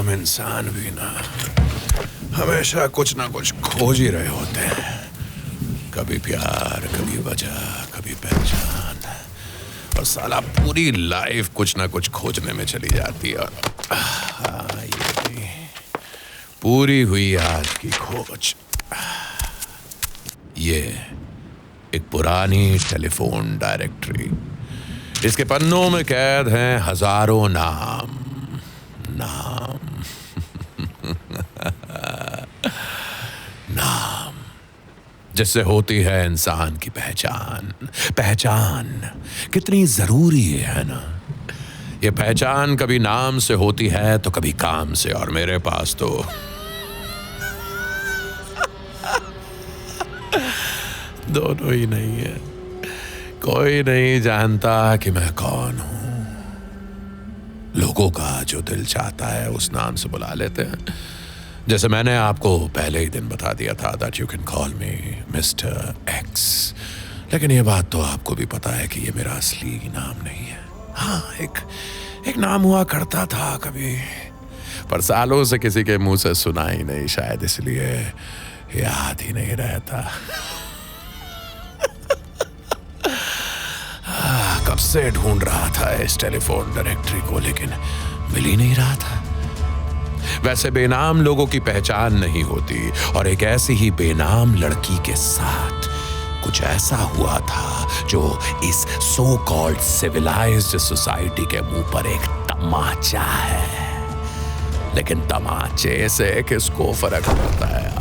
हम इंसान भी ना हमेशा कुछ ना कुछ खोज ही रहे होते हैं। कभी प्यार, कभी वजह, कभी पहचान, और साला पूरी लाइफ कुछ ना कुछ खोजने में चली जाती है। और ये पूरी हुई आज की खोज। ये एक पुरानी टेलीफोन डायरेक्टरी। इसके पन्नों में कैद हैं हजारों नाम नाम जिससे होती है इंसान की पहचान। पहचान कितनी जरूरी है ना। ये पहचान कभी नाम से होती है तो कभी काम से, और मेरे पास तो दोनों ही नहीं है। कोई नहीं जानता कि मैं कौन हूं। लोगों का जो दिल चाहता है उस नाम से बुला लेते हैं। जैसे मैंने आपको पहले ही दिन बता दिया था that you can call me mister x. लेकिन ये बात तो आपको भी पता है कि ये मेरा असली नाम नहीं है। हाँ, एक नाम हुआ करता था कभी, पर सालों से किसी के मुंह से सुना ही नहीं, शायद इसलिए याद ही नहीं रहता। कब से ढूंढ रहा था इस टेलीफोन डायरेक्टरी को, लेकिन मिल ही नहीं रहा था। वैसे बेनाम लोगों की पहचान नहीं होती, और एक ऐसी ही बेनाम लड़की के साथ कुछ ऐसा हुआ था जो इस सो कॉल्ड सिविलाइज्ड सोसाइटी के मुंह पर एक तमाचा है। लेकिन तमाचे से किसको फर्क पड़ता है यार?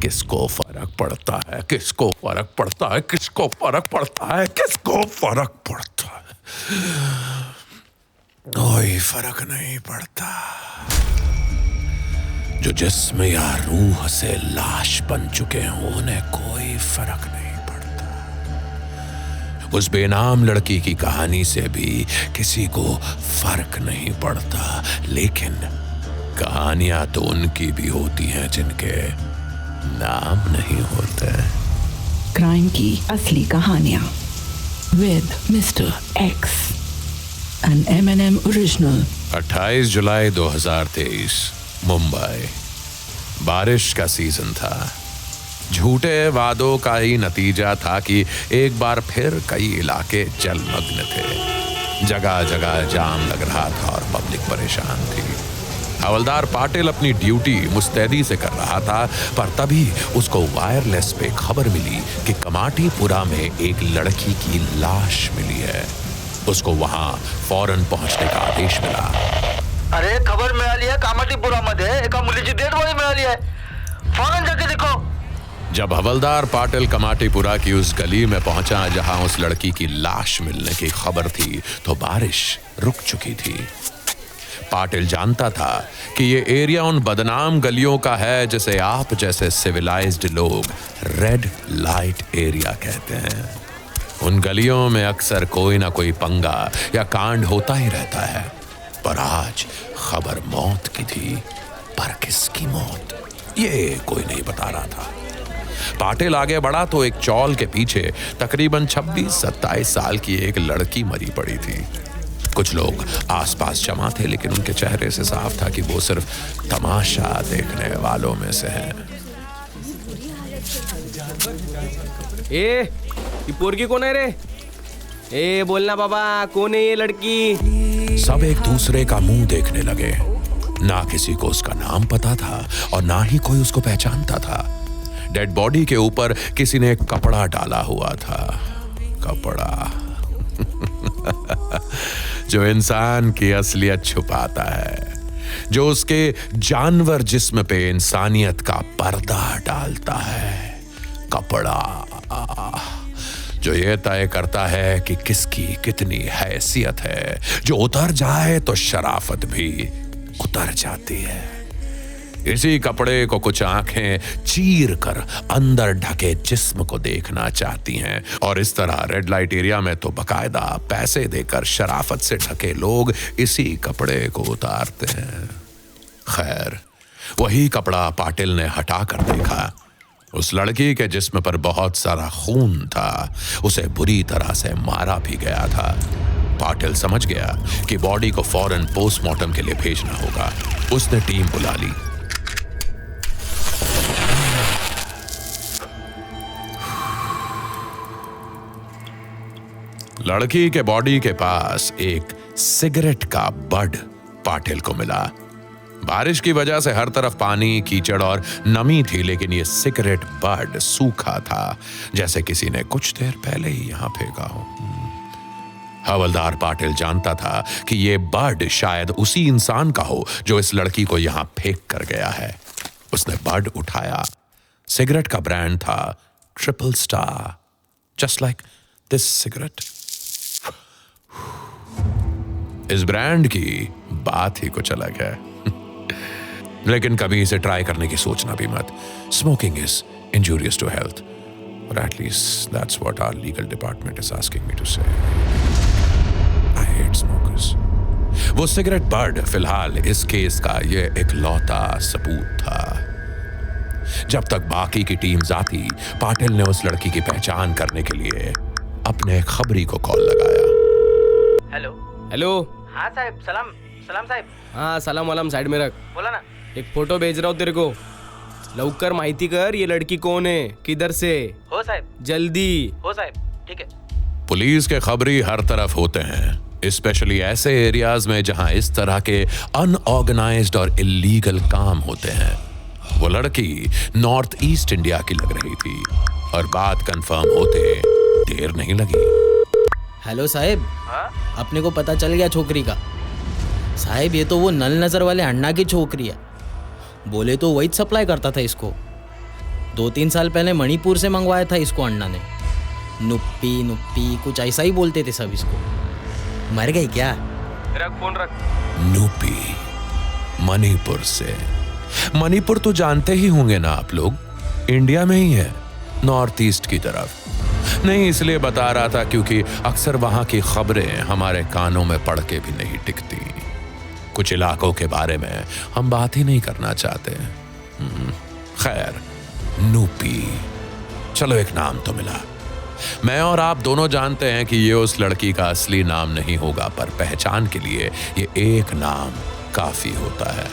किसको फर्क पड़ता है? किसको फर्क पड़ता है? किसको फर्क पड़ता है? किसको फर्क पड़ता है? कोई फर्क नहीं पड़ता। जो जिस्म या रूह से लाश बन चुके हों उन्हें कोई फर्क नहीं पड़ता। उस बेनाम लड़की की कहानी से भी किसी को फर्क नहीं पड़ता। लेकिन कहानियां तो उनकी भी होती हैं जिनके नाम नहीं होते। क्राइम की असली कहानियां with mister X, an M&M original. 28 जुलाई 2023, मुंबई। बारिश का सीजन था। झूठे वादों का ही नतीजा था कि एक बार फिर कई इलाके जलमग्न थे। जगह जगह जाम लग रहा था और पब्लिक परेशान थी। हवलदार पाटिल अपनी ड्यूटी मुस्तैदी से कर रहा था, पर तभी उसको वायरलेस पे खबर मिली कि कमाटीपुरा में एक लड़की की लाश मिली है। उसको वहां फौरन पहुंचने का आदेश मिला। अरे खबर मिळाली आहे कामाटीपुरामध्ये एका मुलीची डेड बॉडी मिळाली आहे, फौरन जाके देखो। जब हवलदार पाटिल कमाटीपुरा की उस गली में पहुंचा जहां उस लड़की की लाश मिलने की खबर थी, तो बारिश रुक चुकी थी। पाटिल जानता था कि ये एरिया उन बदनाम गलियों का है जिसे आप जैसे सिविलाइज्ड लोग रेड लाइट एरिया कहते हैं। उन गलियों में अक्सर कोई ना कोई पंगा या कांड होता ही रहता है। पर आज खबर मौत की थी, पर किसकी मौत ये कोई नहीं बता रहा था। पाटिल आगे बढ़ा तो एक चौल के पीछे तकरीबन 26-27 साल की एक लड़की मरी पड़ी थी। कुछ लोग आसपास जमा थे, लेकिन उनके चेहरे से साफ था कि वो सिर्फ तमाशा देखने वालों में से हैं। ये पोरगी कौन है रे? ए बोलना बाबा, कौन है ये लड़की? सब एक दूसरे का मुंह देखने लगे। ना किसी को उसका नाम पता था और ना ही कोई उसको पहचानता था। डेड बॉडी के ऊपर किसी ने एक कपड़ा डाला हुआ था। कपड़ा जो इंसान की असलियत छुपाता है, जो उसके जानवर जिस्म पे इंसानियत का पर्दा डालता है। कपड़ा जो ये तय करता है कि किसकी कितनी हैसियत है। जो उतर जाए तो शराफत भी उतर जाती है। इसी कपड़े को कुछ आंखें चीर कर अंदर ढके जिस्म को देखना चाहती हैं, और इस तरह रेड लाइट एरिया में तो बकायदा पैसे देकर शराफत से ढके लोग इसी कपड़े को उतारते हैं। खैर, वही कपड़ा पाटिल ने हटा कर देखा। उस लड़की के जिस्म पर बहुत सारा खून था। उसे बुरी तरह से मारा भी गया था। पाटिल समझ गया कि बॉडी को फौरन पोस्टमार्टम के लिए भेजना होगा। उसने टीम बुला ली। लड़की के बॉडी के पास एक सिगरेट का बड पाटिल को मिला। बारिश की वजह से हर तरफ पानी, कीचड़ और नमी थी, लेकिन ये सिगरेट बड सूखा था, जैसे किसी ने कुछ देर पहले ही यहां फेंका हो। हवलदार पाटिल जानता था कि ये बड शायद उसी इंसान का हो जो इस लड़की को यहां फेंक कर गया है। उसने बड उठाया। सिगरेट का ब्रांड था triple star, just like this cigarette. इस ब्रांड की बात ही कुछ अलग है, लेकिन कभी इसे ट्राई करने की सोचना भी मत। Smoking is injurious to health, और at least that's what our legal department is asking me to say. I hate smokers. वो सिगरेट बड फिलहाल इस केस का ये इकलौता सबूत था। जब तक बाकी की टीम्स आती, पाटिल ने उस लड़की की पहचान करने के लिए अपने खबरी को कॉल लगाया। हेलो। हेलो। हाँ साहब, सलाम सलाम साहेब. हाँ सलाम वालाम साइड में रख. बोला ना. एक फोटो भेज रहा हूँ तेरे को. लवकर माहिती कर ये लड़की कौन है, किधर से. हो साहब. जल्दी. हो साहब. ठीक है. पुलिस के खबरी हर तरफ होते हैं, स्पेशली ऐसे एरियाज में जहां इस तरह के अनऑर्गेनाइज्ड और इलीगल काम होते हैं. वो लड़की नॉर्थ ईस्ट इंडिया की लग रही थी और बात कंफर्म होते देर नहीं लगी. हेलो साहेब. हाँ? अपने को पता चल गया छोकरी का. साहेब ये तो वो नल नजर वाले अन्ना की छोकरी है. बोले तो वही सप्लाई करता था इसको. 2-3 साल पहले मणिपुर से मंगवाया था इसको अन्ना ने. नुप्पी नुप्पी कुछ ऐसा ही बोलते थे सब इसको. मर गई क्या. रख फोन रख. नुपी, मणिपुर से. मणिपुर तो जानते ही होंगे ना आप लोग, इंडिया में ही है, नॉर्थ ईस्ट की तरफ. नहीं इसलिए बता रहा था क्योंकि अक्सर वहां की खबरें हमारे कानों में पड़ के भी नहीं टिकती. कुछ इलाकों के बारे में हम बात ही नहीं करना चाहते. खैर, नुपी. चलो एक नाम तो मिला. मैं और आप दोनों जानते हैं कि ये उस लड़की का असली नाम नहीं होगा, पर पहचान के लिए ये एक नाम काफी होता है.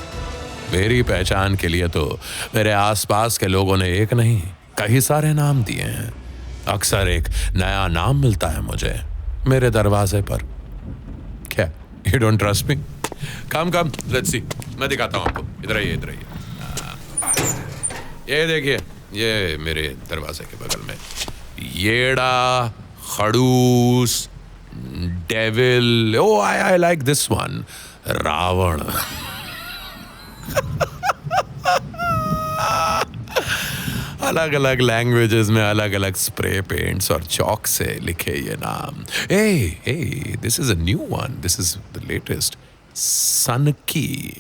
मेरी पहचान के लिए तो मेरे आसपास के लोगों ने एक नहीं कई सारे नाम दिए हैं. अक्सर एक नया नाम मिलता है मुझे मेरे दरवाजे पर. क्या you don't trust me? Come come let's see. मैं दिखाता हूं आपको. इधर आइए, इधर आइए. ये देखिए, ये मेरे दरवाजे के बगल में येड़ा, खड़ूस, devil. Oh I like this one, Ravan. अलग अलग लैंग्वेजेस में अलग अलग स्प्रे पेंट्स और चौक से लिखे ये नाम. A this is a new one. This is the latest. सनकी.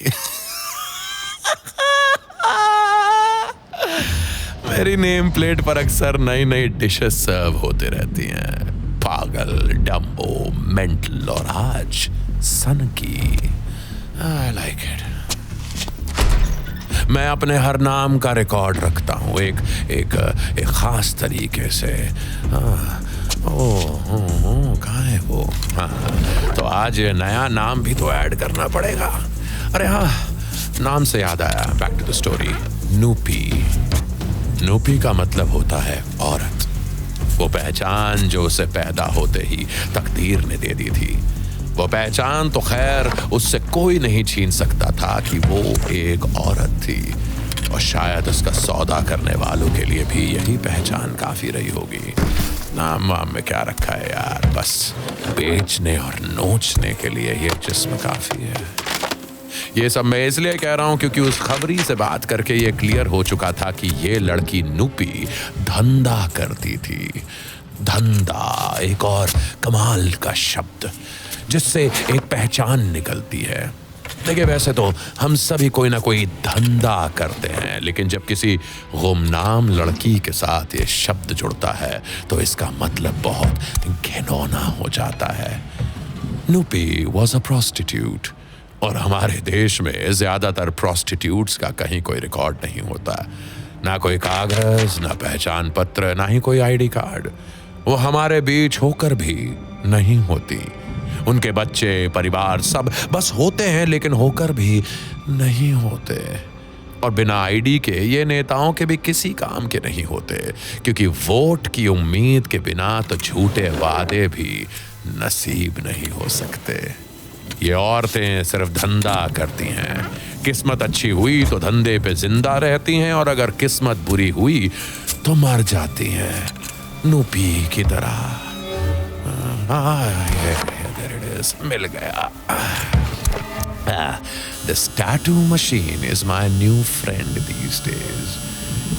मेरी नेम प्लेट पर अक्सर नई नई डिशेस सर्व होते रहती हैं. पागल, डम्बो, मेंटल और आज सनकी. I like it. मैं अपने हर नाम का रिकॉर्ड रखता हूँ एक खास तरीके से. कहाँ है वो? हाँ, तो आज ये नया नाम भी तो ऐड करना पड़ेगा. अरे हाँ, नाम से याद आया. Back to the story. Nupi. Nupi का मतलब होता है औरत. वो पहचान जो उसे पैदा होते ही तकदीर ने दे दी थी. वो पहचान तो खैर उससे कोई नहीं छीन सकता था कि वो एक औरत थी, और शायद उसका सौदा करने वालों के लिए भी यही पहचान काफी रही होगी. नाम वाम में क्या रखा है यार, बस बेचने और नोचने के लिए ये जिस्म काफी है. ये सब मैं इसलिए कह रहा हूं क्योंकि उस खबरी से बात करके ये क्लियर हो चुका था कि ये लड़की नूपी धंधा करती थी. धंधा एक और कमाल का शब्द जिससे एक पहचान निकलती है. देखिए, वैसे तो हम सभी कोई ना कोई धंधा करते हैं, लेकिन जब किसी गुमनाम लड़की के साथ ये शब्द जुड़ता है तो इसका मतलब बहुत घिनौना हो जाता है. नूपी वॉज अ प्रोस्टिट्यूट, और हमारे देश में ज्यादातर प्रोस्टिट्यूट्स का कहीं कोई रिकॉर्ड नहीं होता. ना कोई कागज, ना पहचान पत्र, ना ही कोई आईडी कार्ड. वो हमारे बीच होकर भी नहीं होती. उनके बच्चे, परिवार सब बस होते हैं, लेकिन होकर भी नहीं होते। और बिना आईडी के ये नेताओं के भी किसी काम के नहीं होते, क्योंकि वोट की उम्मीद के बिना तो झूठे वादे भी नसीब नहीं हो सकते। ये औरतें सिर्फ धंधा करती हैं। किस्मत अच्छी हुई तो धंधे पे जिंदा रहती हैं, और अगर किस्मत बुरी हुई तो मर जाती हैं, नूपी की तरह। मिल गया। This tattoo machine is my new friend these days.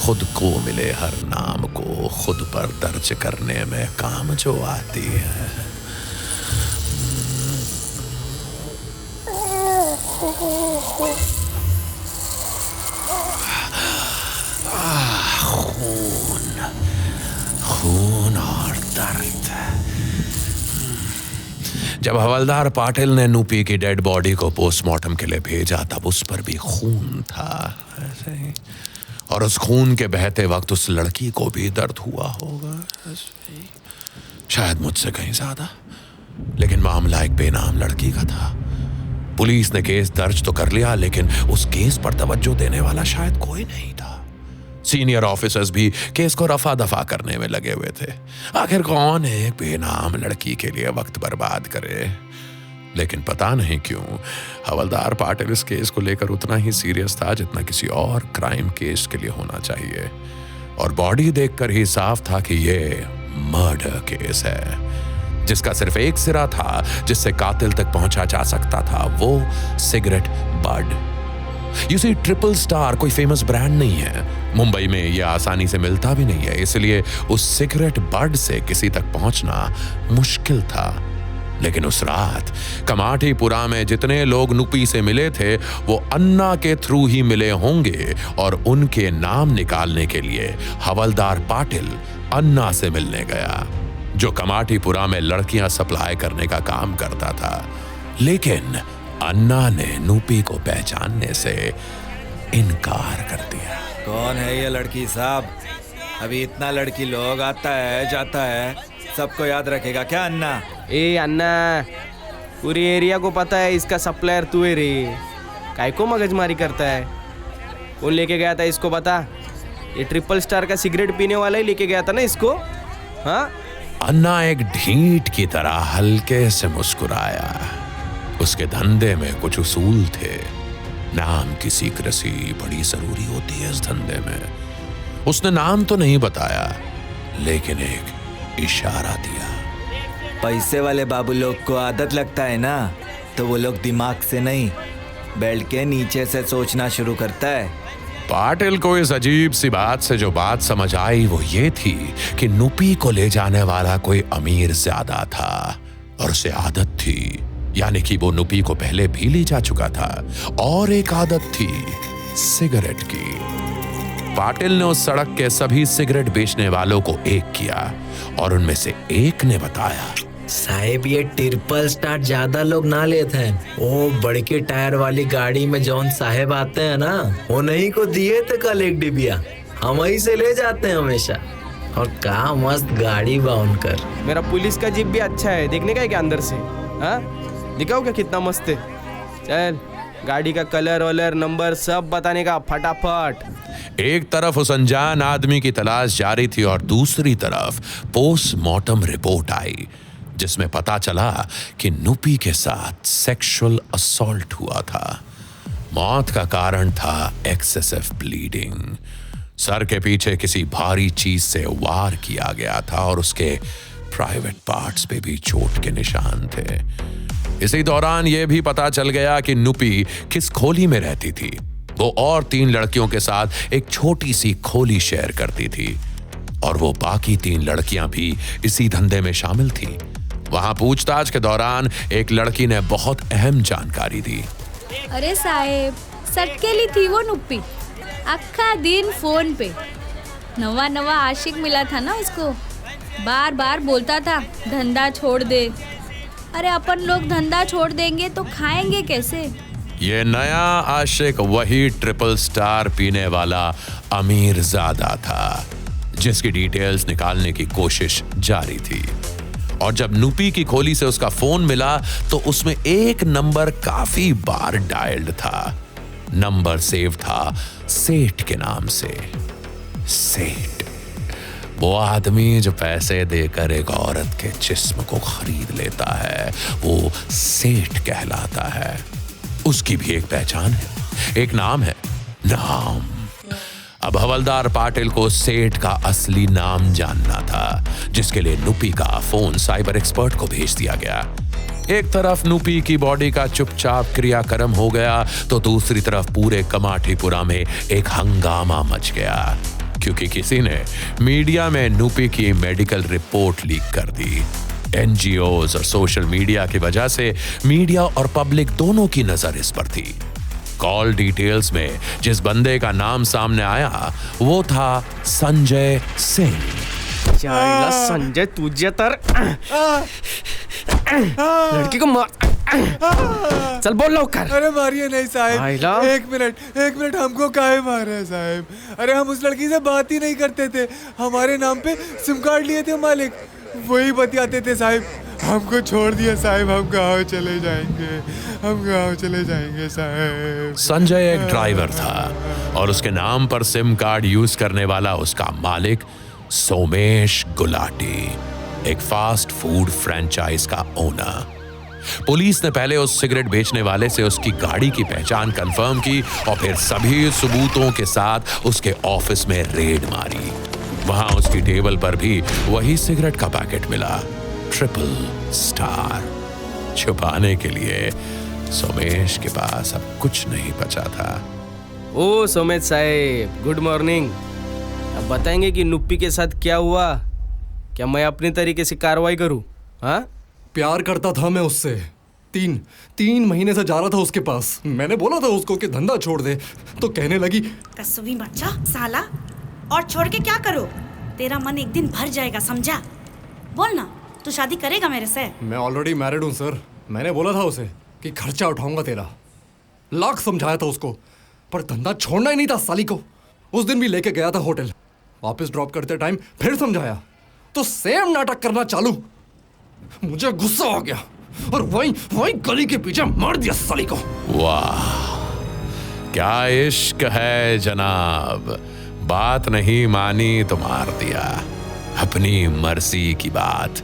खुद को मिले हर नाम को खुद पर दर्ज करने में काम जो आती है। खून और दर्द। जब हवलदार पाटिल ने नूपी की डेड बॉडी को पोस्टमार्टम के लिए भेजा, तब उस पर भी खून था ऐसे ही। और उस खून के बहते वक्त उस लड़की को भी दर्द हुआ होगा ऐसे ही। शायद मुझसे कहीं ज्यादा, लेकिन मामला एक बेनाम लड़की का था। पुलिस ने केस दर्ज तो कर लिया, लेकिन उस केस पर तवज्जो देने वाला शायद कोई नहीं था। सीनियर ऑफिसर्स भी केस को रफा दफा करने में लगे हुए थे। आखिर कौन एक बेनाम लड़की के लिए वक्त बर्बाद करे। लेकिन पता नहीं क्यों हवलदार पाटिल इस केस को लेकर उतना ही सीरियस था जितना किसी और क्राइम केस के लिए होना चाहिए। और बॉडी देखकर ही साफ था कि ये मर्डर केस है, जिसका सिर्फ एक सिरा था जिससे कातिल तक पहुंचा जा सकता था, वो cigarette bud. You see, triple star कोई फेमस ब्रांड नहीं है। मुंबई में यह आसानी से मिलता भी नहीं है, इसलिए उस सिगरेट बड से किसी तक पहुंचना मुश्किल था। लेकिन उस रात कमाटीपुरा में जितने लोग नुपी से मिले थे, वो अन्ना के थ्रू ही मिले होंगे, और उनके नाम निकालने के लिए हवलदार पाटिल अन्ना से मिलने गया, जो कमाटीपुरा में लड़कियां सप्लाई करने का काम करता था। लेकिन अन्ना ने नूपी को पहचानने से इनकार कर दिया। कौन है ये लड़की साहब? अभी इतना लड़की लोग आता है जाता है, सबको याद रखेगा क्या अन्ना? ए अन्ना, पूरी एरिया को पता है इसका सप्लायर तू है रे। काय को मगजमारी करता है? कौन लेके गया था इसको बता? ये ट्रिपल स्टार का सिगरेट पीने वाला ही लेके गया था ना इसको। हाँ, अन्ना एक ढीठ की तरह हल्के से मुस्कुराया। उसके धंधे में कुछ उसूल थे। नाम की सीक्रेसी बड़ी जरूरी होती है इस धंधे में। उसने नाम तो नहीं बताया, लेकिन एक इशारा दिया। पैसे वाले बाबू लोग को आदत लगता है ना, तो वो लोग दिमाग से नहीं, बेल्ट के नीचे से सोचना शुरू करता है। पाटिल को इस अजीब सी बात से जो बात समझ आई वो ये थी कि नुपी को ले जाने वाला कोई अमीर ज्यादा था, और उसे आदत थी, यानी कि वो नुपी को पहले भी ले जा चुका था। और एक आदत थी सिगरेट की। पाटिल ने उस सड़क के सभी सिगरेट बेचने वालों को एक किया, और उनमें से एक ने बताया, साहेब ये ट्रिपल स्टार ज्यादा लोग ना लेते हैं। वो बड़ी के टायर वाली गाड़ी में जौन साहेब आते हैं ना, उन्हीं को दिए थे कल एक डिबिया। हम ही से ले जाते हैं हमेशा। और का मस्त गाड़ी बाउन कर। मेरा पुलिस का जीप भी अच्छा है, देखने का है क्या अंदर से? हाँ, दिखाओ क्या कितना मस्त है। चल, गाड़ी का कलर वलर नंबर सब बताने का फटाफट। एक तरफ उस अनजान आदमी की तलाश जारी थी, और दूसरी तरफ पोस्टमार्टम रिपोर्ट आई, जिसमें पता चला कि नुपी के साथ सेक्सुअल असॉल्ट हुआ था। मौत का कारण था एक्सेसिव ब्लीडिंग। सर के पीछे किसी भारी चीज से वार किया गया था, और उसके प्राइवेट पार्ट्स पे भी चोट के निशान थे। इसी दौरान यह भी पता चल गया कि नुपी किस खोली में रहती थी। वो और 3 लड़कियों के साथ एक छोटी सी खोली शेयर करती थी, और वो बाकी 3 लड़कियां भी इसी धंधे में शामिल थी। वहां पूछताछ के दौरान एक लड़की ने बहुत अहम जानकारी दी। अरे साहेब, सटकेली थी वो नुप्पी। अक्खा दिन फोन पे नवा नवा आशिक मिला था ना उसको, बार बार बोलता था धंधा छोड़ दे। अरे अपन लोग धंधा छोड़ देंगे तो खाएंगे कैसे? ये नया आशिक वही ट्रिपल स्टार पीने वाला अमीर ज़ादा था, जिसकी डिटेल्स निकालने की कोशिश जारी थी। और जब नुपी की खोली से उसका फोन मिला तो उसमें एक नंबर काफी बार डायल्ड था। नंबर सेव था सेठ के नाम से। सेठ, वो आदमी जो पैसे देकर एक औरत के जिस्म को खरीद लेता है, वो सेठ कहलाता है। उसकी भी एक पहचान है, एक नाम है, नाम। अब हवलदार पाटिल को सेठ का असली नाम जानना था, जिसके लिए नुपी का फोन साइबर एक्सपर्ट को भेज दिया गया। एक तरफ नुपी की बॉडी का चुपचाप क्रियाक्रम हो गया तो दूसरी तरफ पूरे कमाटीपुरा में एक हंगामा मच गया, क्योंकि किसी ने मीडिया में नुपी की मेडिकल रिपोर्ट लीक कर दी। एनजीओज और सोशल मीडिया की वजह से मीडिया और पब्लिक दोनों की नजर इस पर थी। कॉल डिटेल्स में जिस बंदे का नाम सामने आया वो था संजय सिंह। जायला संजय, तुझे तर लड़की को मार। चल बोल लवकर। अरे मारिए नहीं साहब। आइला। एक मिनट हमको काहे मार रहे हैं साहब? अरे हम उस लड़की से बात ही नहीं करते थे, हमारे नाम पे सिम कार्ड लिए थे मालिक, वही बतियाते थे साहब। हमको छोड़ दिया साहब, हम गाँव चले जाएंगे साहब। संजय एक ड्राइवर था और उसके नाम पर सिम कार्ड यूज करने वाला उसका मालिक सोमेश गुलाटी, एक फास्ट फूड फ्रेंचाइज का ओनर। पुलिस ने पहले उस सिगरेट बेचने वाले से उसकी गाड़ी की पहचान कंफर्म की और फिर सभी सबूतों के साथ उसके ऑफिस में रेड मारी। वहां उसकी टेबल पर भी वही सिगरेट का पैकेट मिला, ट्रिपल स्टार। छुपाने के लिए सोमेश के पास अब कुछ नहीं बचा था। ओ सोमेश साहब, गुड मॉर्निंग। अब बताएंगे कि नुप्पी के साथ क्या हुआ? क्या मैं अपनी तरीके से कार्रवाई करूं? हाँ, प्यार करता था मैं उससे। तीन महीने से जा रहा था उसके पास। मैंने बोला था उसको कि धंधा छोड़ दे, तो कहने लगी कसुवी बच्चा साला, और छोड़ के क्या करो? तेरा मन एक दिन भर जाएगा, समझा? बोल ना, तू शादी करेगा मेरे से? मैं ऑलरेडी मैरिड हूँ सर। मैंने बोला था उसे कि खर्चा उठाऊंगा तेरा। लाख समझाया था उसको, पर धंधा छोड़ना ही नहीं था साली को। उस दिन भी लेके गया था होटल, वापस ड्रॉप करते टाइम फिर समझाया तो सेम नाटक करना चालू। मुझे गुस्सा आ गया और वहीं गली के पीछे मार दिया साली को। वाह, क्या इश्क है जनाब। बात नहीं मानी तो मार दिया। अपनी मर्जी की बात,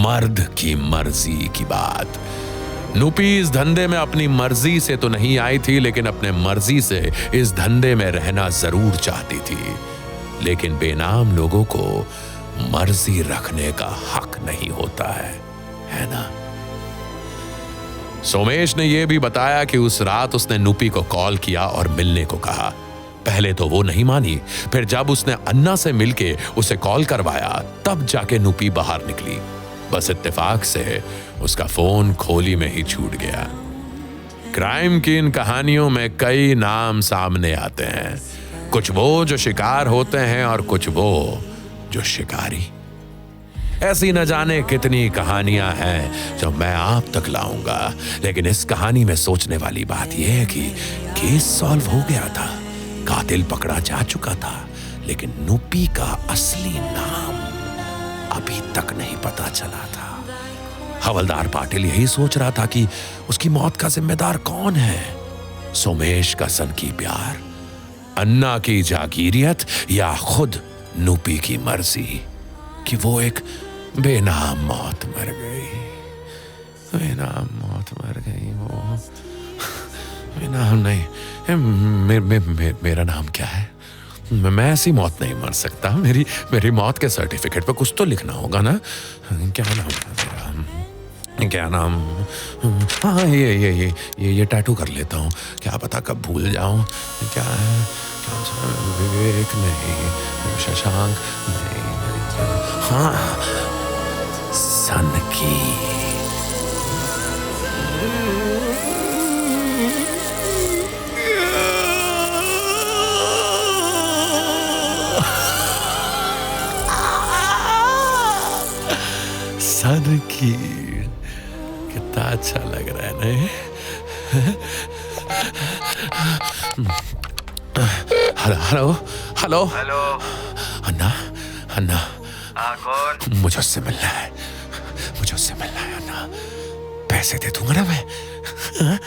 मर्द की मर्जी की बात। नुपी इस धंधे में अपनी मर्जी से तो नहीं आई थी, लेकिन अपने मर्जी से इस धंधे में रहना जरूर चाहती थी। लेकिन बेनाम लोगों को मर्जी रखने का हक नहीं होता है ना? सोमेश ने यह भी बताया कि उस रात उसने नुपी को कॉल किया और मिलने को कहा। पहले तो वो नहीं मानी, फिर जब उसने अन्ना से मिलके उसे कॉल करवाया तब जाके नुपी बाहर निकली। बस इत्तेफाक से उसका फोन खोली में ही छूट गया। क्राइम की इन कहानियों में कई नाम सामने आते हैं, कुछ वो जो शिकार होते हैं और कुछ वो जो शिकारी। ऐसी न जाने कितनी कहानियां हैं जो मैं आप तक लाऊंगा, लेकिन इस कहानी में सोचने वाली बात यह है कि केस सॉल्व हो गया था, कातिल पकड़ा जा चुका था, लेकिन नुपी का असली नाम अभी तक नहीं पता चला था। हवलदार पाटिल यही सोच रहा था कि उसकी मौत का जिम्मेदार कौन है। सोमेश का सनकी प्यार, अन्ना की जागीरियत, या खुद नुपी की मर्जी कि वो एक बेनाम मौत मर गई। बेनाम मौत मर गई वो। बेनाम नहीं, मेरा नाम क्या है? मैं ऐसी मौत नहीं मर सकता। मेरी मौत के सर्टिफिकेट पे कुछ तो लिखना होगा ना। क्या नाम है मेरा? क्या नाम? हाँ, ये टैटू कर लेता हूँ, क्या पता कब भूल जाऊं। क्या है? विवेक नहीं, शशांक नहीं, हाँ, सनकी। सनकी, कितना अच्छा लग रहा है नहीं? Hello hello hello. Anna, Anna, कौन? मुझे उससे मिलना है। उससे मिलना है ना, पैसे दे दूंगा ना मैं। हाँ?